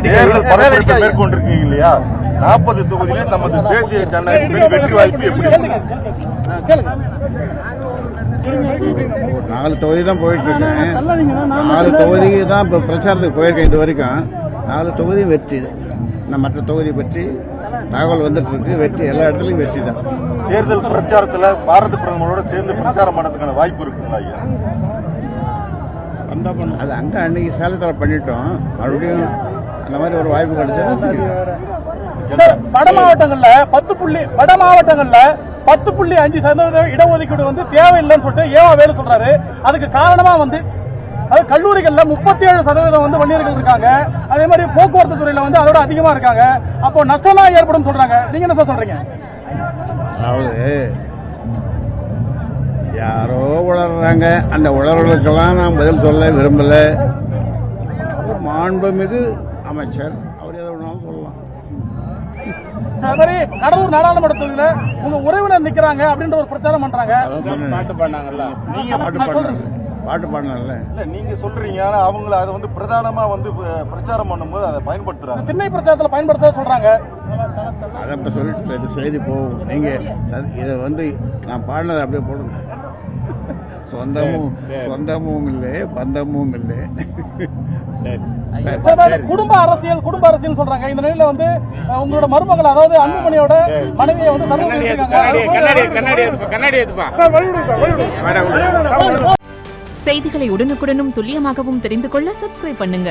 தேர்தல் பரபரப்பை மேற்கொண்டிருக்கீங்க இல்லையா? 40 தொகுதியிலே நமது தேசிய ஜனநாயக வெற்றி வாய்ப்பு எப்படி? 4 தொகுதி தான் போயிட்டு இருக்கேன். 4 தொகுதிக்கு தான் இப்போ பிரச்சாரத்துக்கு போயிருக்கேன். இது வரைக்கும் 4 தொகுதி வெற்றி. நான் மற்ற தொகுதி பற்றி தகவல் வந்துட்டு இருக்கு. வெற்றி எல்லா இடத்துலையும் வெற்றி தான். தேர்தல் பிரச்சாரத்தில் பாரத பிரதமரோட சேர்ந்து பிரச்சாரம் பண்ணதுக்கான வாய்ப்பு இருக்குங்களா ஐயா? அது அங்கே அன்னைக்கு சேலத்தில் பண்ணிட்டோம். மறுபடியும் அந்த மாதிரி ஒரு வாய்ப்பு கிடைச்சா வட மாவட்டங்கள்ல 10.5% இடஒதுக்கீடு வந்து தேவையில்லைன்னு சொல்லிட்டு ஏவா வேலு சொல்றாரு. அதுக்கு காரணமா வந்து அது கல்லூரிகள்ல 37% வந்து வன்னியர்கள் இருக்காங்க. அதே மாதிரி போக்குவரத்து துறையில வந்து அதோட அதிகமா இருக்காங்க. அப்போ நஷ்டம் தான் ஏற்படும் சொல்றாங்க. நீங்க என்ன சொல்றீங்க? அதாவது யாரோ உளறாங்க. அந்த உளறலுக்கெல்லாம் நான் பதில் சொல்ல விரும்பல. மாண்புமிகு அமைச்சர் அவர் எதை வேணாலும் சொல்லலாம். கடலூர் நாடாளுமன்ற தொகுதியில உங்க உறவினர் நிக்கிறாங்க அப்படின்ற ஒரு பிரச்சாரம் பண்றாங்க. நீங்க பாட்டு பாடினார்ல. இல்ல நீங்க சொல்றீங்க, ஆனா அவங்கள அதை வந்து பிரதானமா வந்து பிரச்சாரம் பண்ணும்போது அதை பயன்படுத்துறாங்க. திண்ணை பிரச்சாரத்தில் பயன்படுத்த சொல்றாங்க. அதை இப்ப சொல்லிட்டு இது செய்தி போகும். நீங்க இதை வந்து நான் பாடினதை அப்படியே போடுங்க. சொந்தமும் இல்லை, பந்தமும் இல்லை. குடும்ப அரசியல் சொல்றாங்க. இந்த நிலையில வந்து உங்களோட மருமகள், அதாவது அன்புமணியோட மனைவியை வந்து செய்திகளை உடனுக்குடனும் துல்லியமாகவும் தெரிந்து கொள்ள சப்ஸ்கிரைப் பண்ணுங்க.